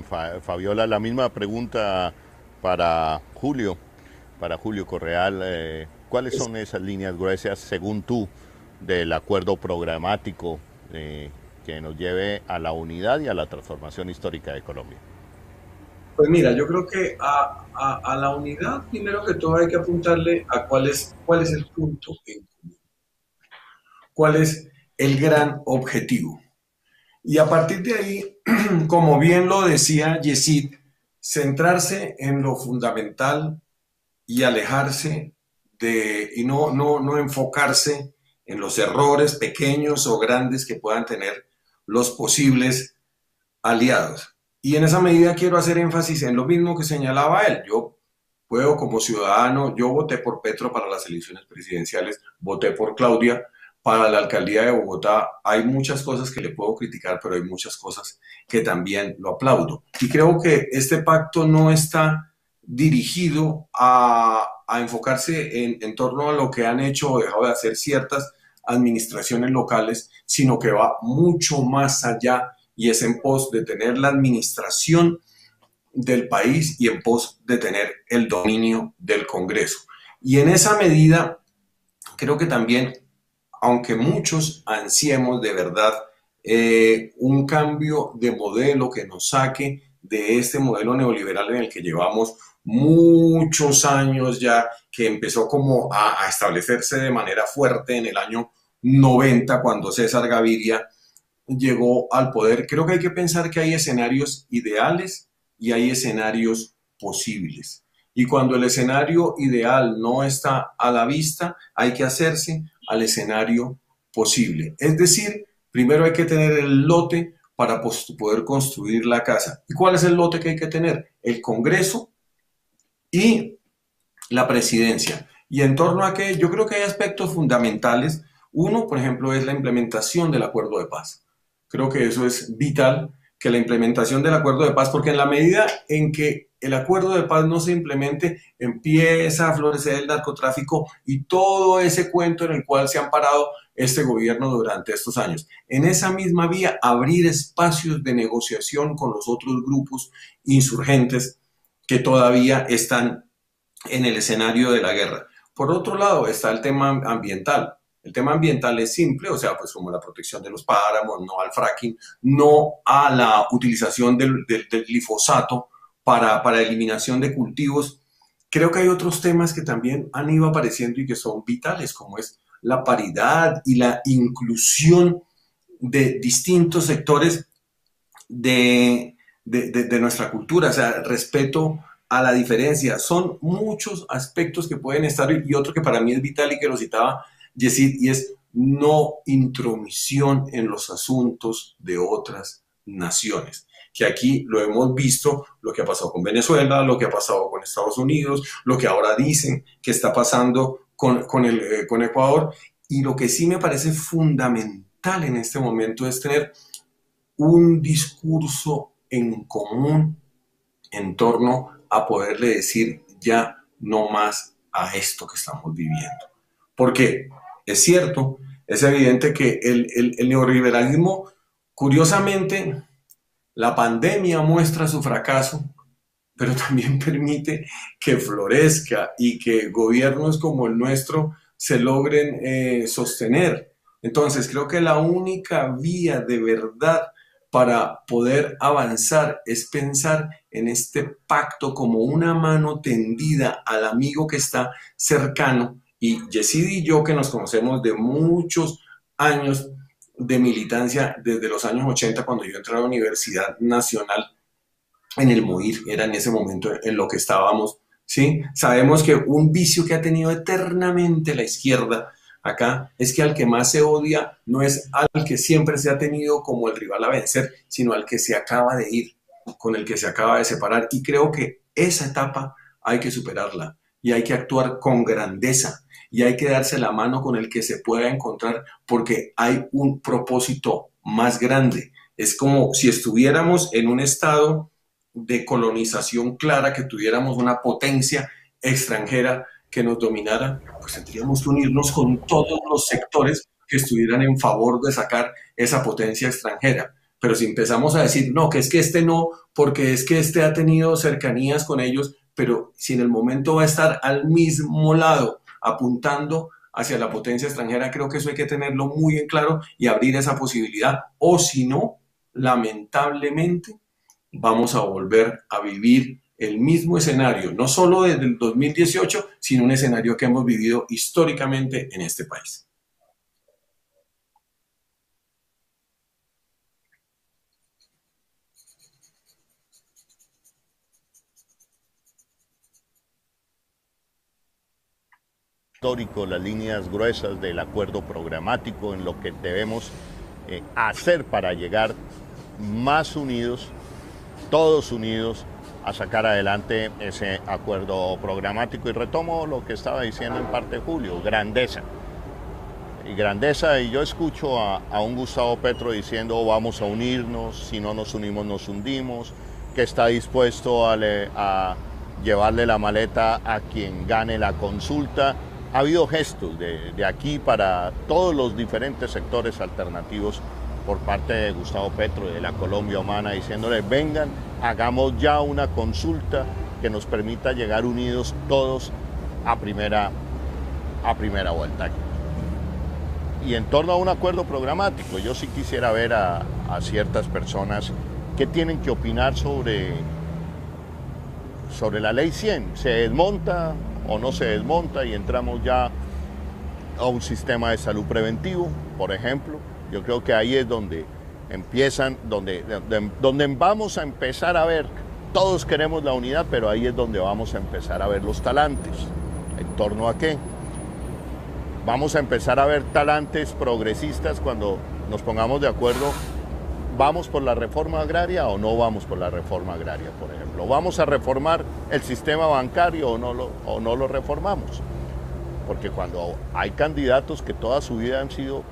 Fabiola. La misma pregunta para Julio, Correal. ¿Cuáles son esas líneas gruesas, según tú, del acuerdo programático que nos lleve a la unidad y a la transformación histórica de Colombia? Pues mira, yo creo que a la unidad, primero que todo, hay que apuntarle a cuál es el punto en común, cuál es el gran objetivo. Y a partir de ahí, como bien lo decía Yesid, centrarse en lo fundamental y alejarse y no enfocarse en los errores pequeños o grandes que puedan tener los posibles aliados. Y en esa medida quiero hacer énfasis en lo mismo que señalaba él. Yo puedo como ciudadano, yo voté por Petro para las elecciones presidenciales, voté por Claudia para la alcaldía de Bogotá. Hay muchas cosas que le puedo criticar, pero hay muchas cosas que también lo aplaudo. Y creo que este pacto no está dirigido a enfocarse en torno a lo que han hecho o dejado de hacer ciertas administraciones locales, sino que va mucho más allá y es en pos de tener la administración del país y en pos de tener el dominio del Congreso. Y en esa medida, creo que también, aunque muchos ansiemos de verdad un cambio de modelo que nos saque de este modelo neoliberal en el que llevamos muchos años ya, que empezó como a establecerse de manera fuerte en el año 90 cuando César Gaviria llegó al poder. Creo que hay que pensar que hay escenarios ideales y hay escenarios posibles. Y cuando el escenario ideal no está a la vista, hay que hacerse al escenario posible. Es decir, primero hay que tener el lote para poder construir la casa. ¿Y cuál es el lote que hay que tener? El Congreso y la presidencia. Y en torno a que yo creo que hay aspectos fundamentales. Uno, por ejemplo, es la implementación del acuerdo de paz. Creo que eso es vital, que la implementación del acuerdo de paz, porque en la medida en que el acuerdo de paz no se implemente, empieza a florecer el narcotráfico y todo ese cuento en el cual se han parado este gobierno durante estos años. En esa misma vía, abrir espacios de negociación con los otros grupos insurgentes que todavía están en el escenario de la guerra. Por otro lado está el tema ambiental. El tema ambiental es simple, o sea, pues como la protección de los páramos, no al fracking, no a la utilización del glifosato para eliminación de cultivos. Creo que hay otros temas que también han ido apareciendo y que son vitales, como es la paridad y la inclusión de distintos sectores de nuestra cultura, o sea, respeto a la diferencia. Son muchos aspectos que pueden estar y otro que para mí es vital y que lo citaba Yesid, y es no intromisión en los asuntos de otras naciones. Que aquí lo hemos visto, lo que ha pasado con Venezuela, lo que ha pasado con Estados Unidos, lo que ahora dicen que está pasando con Ecuador. Y lo que sí me parece fundamental en este momento es tener un discurso en común en torno a poderle decir ya no más a esto que estamos viviendo. Porque es cierto, es evidente que el neoliberalismo, curiosamente, la pandemia muestra su fracaso, pero también permite que florezca y que gobiernos como el nuestro se logren sostener. Entonces, creo que la única vía de verdad para poder avanzar es pensar en este pacto como una mano tendida al amigo que está cercano. Y Yesid y yo, que nos conocemos de muchos años de militancia, desde los años 80, cuando yo entré a la Universidad Nacional, en el MOIR, era en ese momento en lo que estábamos, ¿sí? Sabemos que un vicio que ha tenido eternamente la izquierda acá es que al que más se odia no es al que siempre se ha tenido como el rival a vencer, sino al que se acaba de ir, con el que se acaba de separar. Y creo que esa etapa hay que superarla y hay que actuar con grandeza y hay que darse la mano con el que se pueda encontrar porque hay un propósito más grande. Es como si estuviéramos en un estado de colonización clara, que tuviéramos una potencia extranjera que nos dominara, pues tendríamos que unirnos con todos los sectores que estuvieran en favor de sacar esa potencia extranjera. Pero si empezamos a decir, no, que es que este no, porque es que este ha tenido cercanías con ellos, pero si en el momento va a estar al mismo lado, apuntando hacia la potencia extranjera, creo que eso hay que tenerlo muy en claro y abrir esa posibilidad. O si no, lamentablemente, vamos a volver a vivir el mismo escenario, no solo desde el 2018, sino un escenario que hemos vivido históricamente en este país. Histórico, las líneas gruesas del acuerdo programático, en lo que debemos hacer para llegar más unidos, todos unidos, a sacar adelante ese acuerdo programático. Y retomo lo que estaba diciendo en parte Julio, grandeza. Y grandeza, y yo escucho a un Gustavo Petro diciendo vamos a unirnos, si no nos unimos nos hundimos, que está dispuesto a llevarle la maleta a quien gane la consulta. Ha habido gestos de aquí para todos los diferentes sectores alternativos por parte de Gustavo Petro y de la Colombia Humana, diciéndole vengan, hagamos ya una consulta que nos permita llegar unidos todos a primera vuelta. Y en torno a un acuerdo programático, yo sí quisiera ver a ciertas personas que tienen que opinar sobre la ley 100. ¿Se desmonta o no se desmonta? Y entramos ya a un sistema de salud preventivo, por ejemplo. Yo creo que ahí es donde donde vamos a empezar a ver, todos queremos la unidad, pero ahí es donde vamos a empezar a ver los talantes. ¿En torno a qué? Vamos a empezar a ver talantes progresistas cuando nos pongamos de acuerdo, ¿vamos por la reforma agraria o no vamos por la reforma agraria, por ejemplo? ¿Vamos a reformar el sistema bancario o no lo reformamos? Porque cuando hay candidatos que toda su vida han sido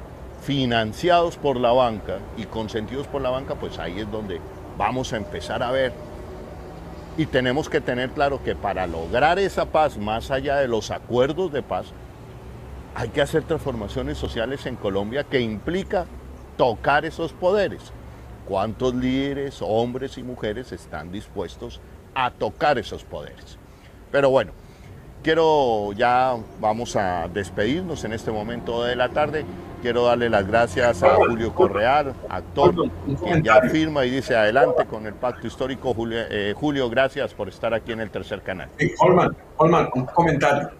financiados por la banca y consentidos por la banca, pues ahí es donde vamos a empezar a ver. Y tenemos que tener claro que para lograr esa paz, más allá de los acuerdos de paz, hay que hacer transformaciones sociales en Colombia que implica tocar esos poderes. ¿Cuántos líderes, hombres y mujeres, están dispuestos a tocar esos poderes? Pero bueno, vamos a despedirnos en este momento de la tarde. Quiero darle las gracias a Julio Correal, actor, quien ya firma y dice adelante con el pacto histórico. Julio, gracias por estar aquí en el Tercer Canal. Holman, un comentario.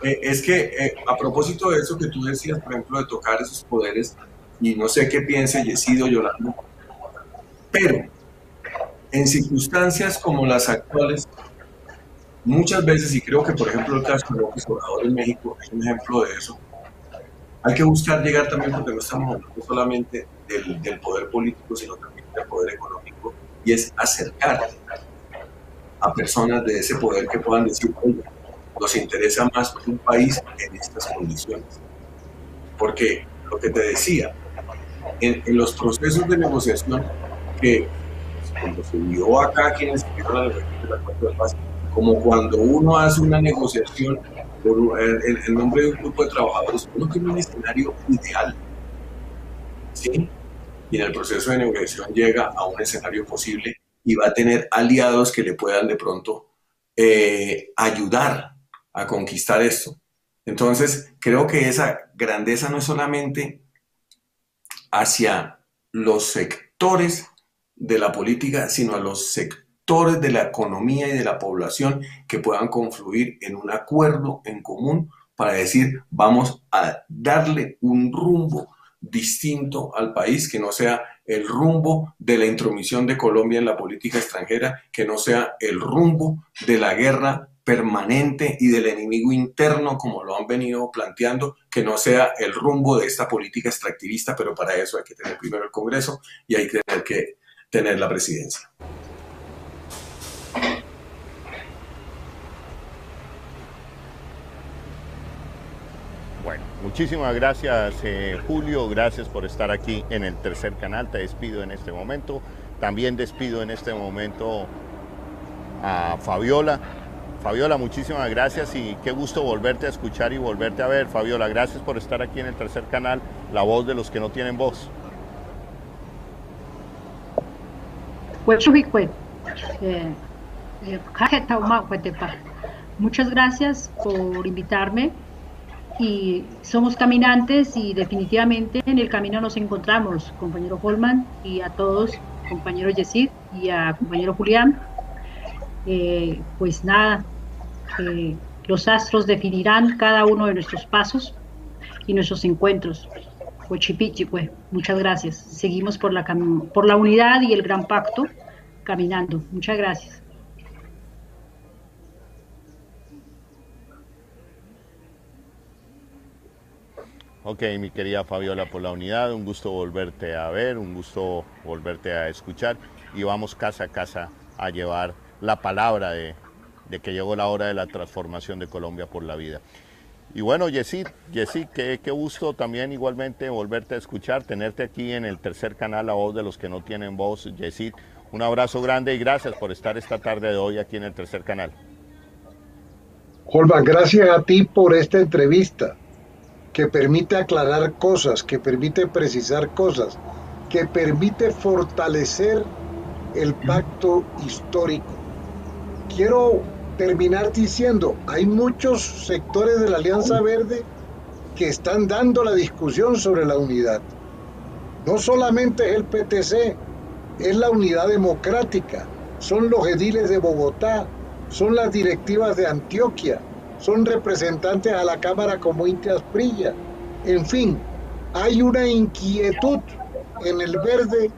Es que a propósito de eso que tú decías, por ejemplo, de tocar esos poderes, y no sé qué piense Yesido, Yolanda, pero en circunstancias como las actuales, muchas veces, y creo que por ejemplo el caso de López Obrador en México es un ejemplo de eso, hay que buscar llegar también, porque no estamos hablando solamente del poder político, sino también del poder económico, y es acercar a personas de ese poder que puedan decir, oye, nos interesa más un país en estas condiciones. Porque lo que te decía, en los procesos de negociación que cuando se dio acá quienes hicieron la negociación del acuerdo de paz, como cuando uno hace una negociación en nombre de un grupo de trabajadores, uno tiene un escenario ideal, ¿sí? Y en el proceso de negociación llega a un escenario posible y va a tener aliados que le puedan de pronto ayudar a conquistar esto. Entonces, creo que esa grandeza no es solamente hacia los sectores de la política, sino a los sectores de la economía y de la población que puedan confluir en un acuerdo en común para decir, vamos a darle un rumbo distinto al país, que no sea el rumbo de la intromisión de Colombia en la política extranjera, que no sea el rumbo de la guerra permanente y del enemigo interno, como lo han venido planteando, que no sea el rumbo de esta política extractivista, pero para eso hay que tener primero el Congreso y hay que tener la presidencia. Bueno, muchísimas gracias Julio, gracias por estar aquí en el Tercer Canal. Te despido en este momento. También despido en este momento a Fabiola. Fabiola, muchísimas gracias y qué gusto volverte a escuchar y volverte a ver. Fabiola, gracias por estar aquí en el Tercer Canal, la voz de los que no tienen voz. Muchas gracias por invitarme. Y somos caminantes y definitivamente en el camino nos encontramos, compañero Holman, y a todos, compañero Yesid y a compañero Julián. Pues nada, los astros definirán cada uno de nuestros pasos y nuestros encuentros. Muchas gracias. Seguimos por la unidad y el gran pacto caminando. Muchas gracias. Ok, mi querida Fabiola, por la unidad, un gusto volverte a ver, un gusto volverte a escuchar y vamos casa a casa a llevar la palabra de que llegó la hora de la transformación de Colombia por la vida. Y bueno, Yesid, qué gusto también igualmente volverte a escuchar, tenerte aquí en el tercer canal, La Voz de los que no tienen voz. Yesid, un abrazo grande y gracias por estar esta tarde de hoy aquí en el tercer canal. Holman, gracias a ti por esta entrevista que permite aclarar cosas, que permite precisar cosas, que permite fortalecer el pacto histórico. Quiero terminar diciendo, hay muchos sectores de la Alianza Verde que están dando la discusión sobre la unidad. No solamente es el PTC, es la unidad democrática, son los ediles de Bogotá, son las directivas de Antioquia, son representantes a la Cámara como Inti Asprilla. En fin, hay una inquietud en el verde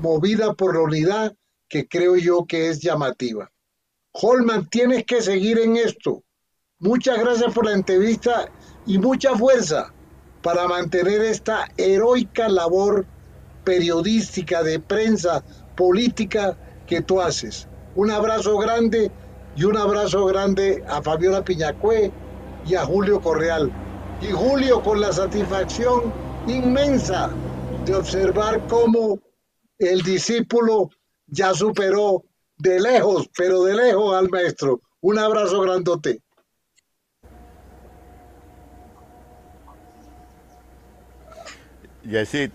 movida por la unidad que creo yo que es llamativa. Holman, tienes que seguir en esto. Muchas gracias por la entrevista y mucha fuerza para mantener esta heroica labor periodística, de prensa, política que tú haces. Un abrazo grande y un abrazo grande a Fabiola Piñacue y a Julio Correal. Y Julio, con la satisfacción inmensa de observar cómo el discípulo ya superó de lejos, pero de lejos al maestro. Un abrazo grandote. Yesid,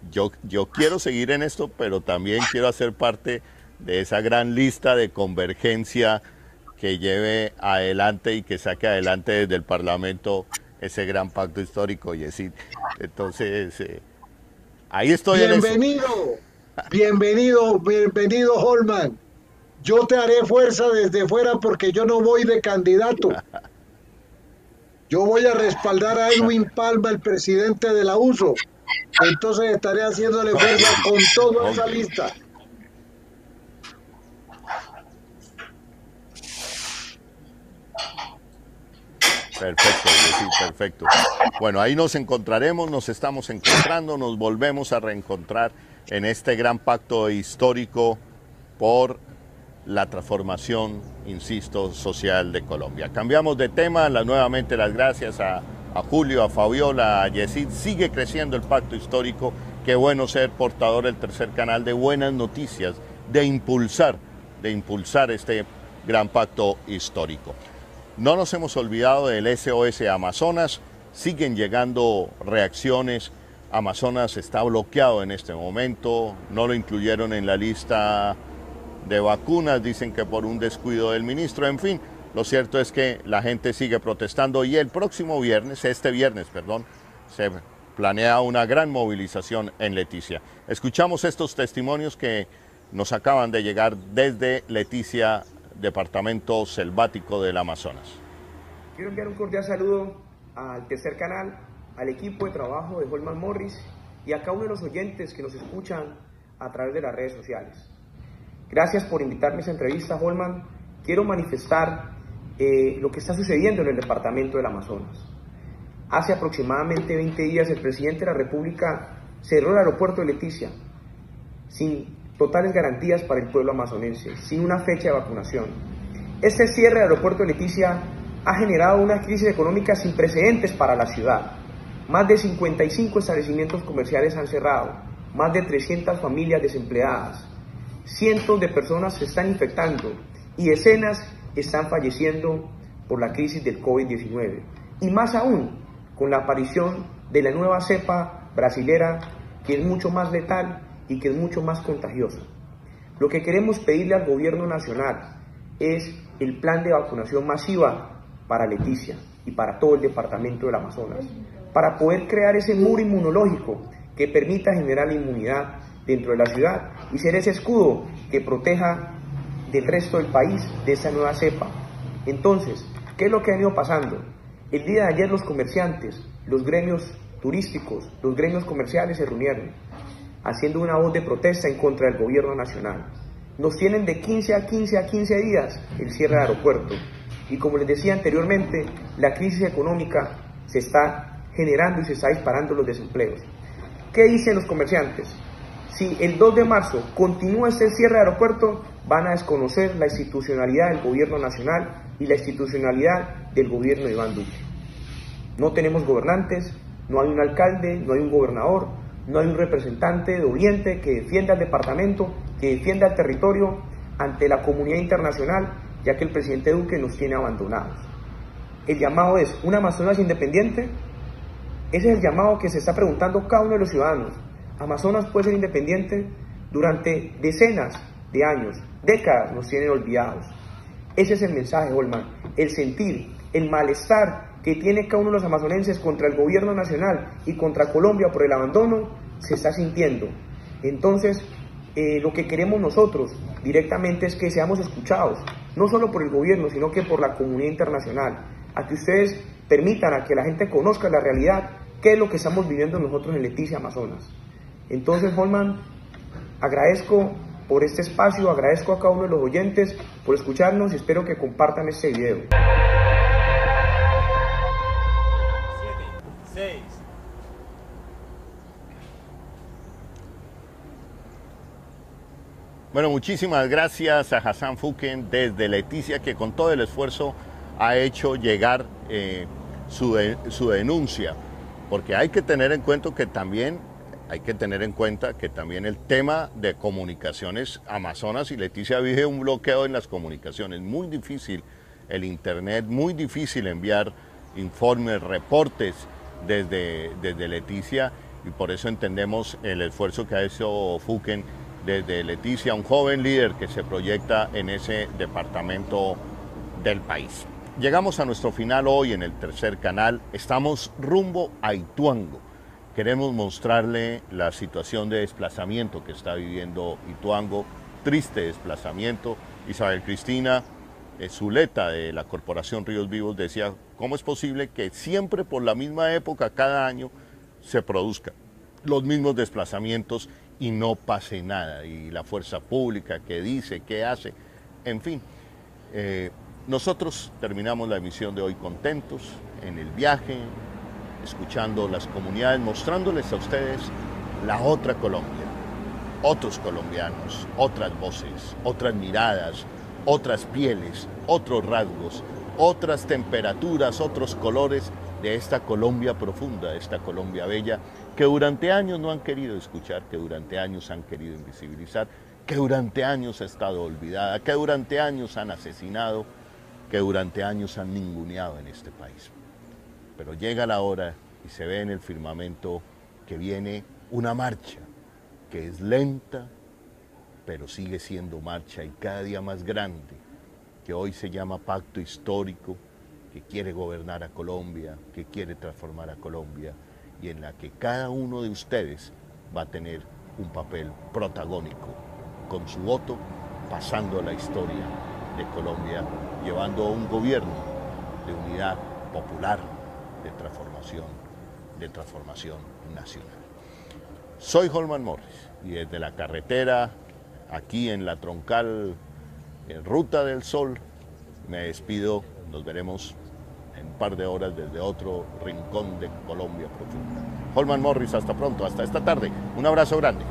yo quiero seguir en esto, pero también quiero hacer parte de esa gran lista de convergencia que lleve adelante y que saque adelante desde el Parlamento ese gran pacto histórico, Yesid. Entonces, ahí estoy. Bienvenido, Holman. Yo te haré fuerza desde fuera porque yo no voy de candidato. Yo voy a respaldar a Edwin Palma, el presidente de la USO. Entonces estaré haciéndole fuerza con toda esa lista. Perfecto, sí, perfecto. Bueno, ahí nos encontraremos, nos estamos encontrando, nos volvemos a reencontrar en este gran pacto histórico por la transformación, insisto, social de Colombia. Cambiamos de tema, nuevamente las gracias a Julio, a Fabiola, a Yesid. Sigue creciendo el pacto histórico. Qué bueno ser portador del tercer canal de buenas noticias, de impulsar este gran pacto histórico. No nos hemos olvidado del SOS Amazonas, siguen llegando reacciones. Amazonas está bloqueado en este momento, no lo incluyeron en la lista de vacunas, dicen que por un descuido del ministro. En fin, lo cierto es que la gente sigue protestando y el próximo viernes, se planea una gran movilización en Leticia. Escuchamos estos testimonios que nos acaban de llegar desde Leticia, departamento selvático del Amazonas. Quiero enviar un cordial saludo al tercer canal, al equipo de trabajo de Holman Morris y a cada uno de los oyentes que nos escuchan a través de las redes sociales. Gracias por invitarme a esta entrevista, Holman. Quiero manifestar lo que está sucediendo en el departamento del Amazonas. Hace aproximadamente 20 días el presidente de la República cerró el aeropuerto de Leticia sin totales garantías para el pueblo amazonense, sin una fecha de vacunación. Este cierre del aeropuerto de Leticia ha generado una crisis económica sin precedentes para la ciudad. Más de 55 establecimientos comerciales han cerrado, más de 300 familias desempleadas, cientos de personas se están infectando y decenas están falleciendo por la crisis del COVID-19. Y más aún, con la aparición de la nueva cepa brasilera, que es mucho más letal y que es mucho más contagiosa. Lo que queremos pedirle al gobierno nacional es el plan de vacunación masiva para Leticia y para todo el departamento del Amazonas, para poder crear ese muro inmunológico que permita generar la inmunidad dentro de la ciudad y ser ese escudo que proteja del resto del país de esa nueva cepa. Entonces, ¿qué es lo que ha venido pasando? El día de ayer los comerciantes, los gremios turísticos, los gremios comerciales se reunieron haciendo una voz de protesta en contra del gobierno nacional. Nos tienen de 15 a 15 días el cierre del aeropuerto. Y como les decía anteriormente, la crisis económica se está generando y se está disparando los desempleos. ¿Qué dicen los comerciantes? Si el 2 de marzo continúa este cierre del aeropuerto, van a desconocer la institucionalidad del gobierno nacional y la institucionalidad del gobierno de Iván Duque. No tenemos gobernantes, no hay un alcalde, no hay un gobernador, no hay un representante doliente que defienda al departamento, que defienda el territorio ante la comunidad internacional, ya que el presidente Duque nos tiene abandonados. El llamado es un Amazonas independiente. Ese es el llamado que se está preguntando cada uno de los ciudadanos. Amazonas puede ser independiente. Durante decenas de años, décadas nos tienen olvidados. Ese es el mensaje, Holman, el sentir, el malestar que tiene cada uno de los amazonenses contra el gobierno nacional y contra Colombia por el abandono, se está sintiendo. Entonces, lo que queremos nosotros directamente es que seamos escuchados, no solo por el gobierno, sino que por la comunidad internacional, a que ustedes permitan a que la gente conozca la realidad, qué es lo que estamos viviendo nosotros en Leticia, Amazonas. Entonces, Holman, agradezco por este espacio, agradezco a cada uno de los oyentes por escucharnos y espero que compartan este video. 6. Bueno, muchísimas gracias a Hassan Fuken desde Leticia, que con todo el esfuerzo ha hecho llegar su denuncia, porque hay que tener en cuenta que también el tema de comunicaciones, Amazonas y Leticia vive un bloqueo en las comunicaciones, muy difícil el internet, muy difícil enviar informes, reportes desde Leticia, y por eso entendemos el esfuerzo que ha hecho Fuken desde Leticia, un joven líder que se proyecta en ese departamento del país. Llegamos a nuestro final hoy en el tercer canal, estamos rumbo a Ituango. Queremos mostrarle la situación de desplazamiento que está viviendo Ituango, triste desplazamiento. Isabel Cristina Zuleta de la Corporación Ríos Vivos decía, ¿cómo es posible que siempre por la misma época, cada año, se produzcan los mismos desplazamientos y no pase nada? Y la fuerza pública, ¿qué dice, qué hace? En fin, nosotros terminamos la emisión de hoy contentos, en el viaje, escuchando las comunidades, mostrándoles a ustedes la otra Colombia, otros colombianos, otras voces, otras miradas, otras pieles, otros rasgos, otras temperaturas, otros colores de esta Colombia profunda, de esta Colombia bella, que durante años no han querido escuchar, que durante años han querido invisibilizar, que durante años ha estado olvidada, que durante años han asesinado, que durante años han ninguneado en este país. Pero llega la hora y se ve en el firmamento que viene una marcha que es lenta, pero sigue siendo marcha y cada día más grande, que hoy se llama Pacto Histórico, que quiere gobernar a Colombia, que quiere transformar a Colombia y en la que cada uno de ustedes va a tener un papel protagónico con su voto, pasando a la historia de Colombia, llevando a un gobierno de unidad popular, de transformación nacional. Soy Holman Morris y desde la carretera, aquí en la troncal, en Ruta del Sol, me despido. Nos veremos en un par de horas desde otro rincón de Colombia profunda. Holman Morris, hasta pronto, hasta esta tarde. Un abrazo grande.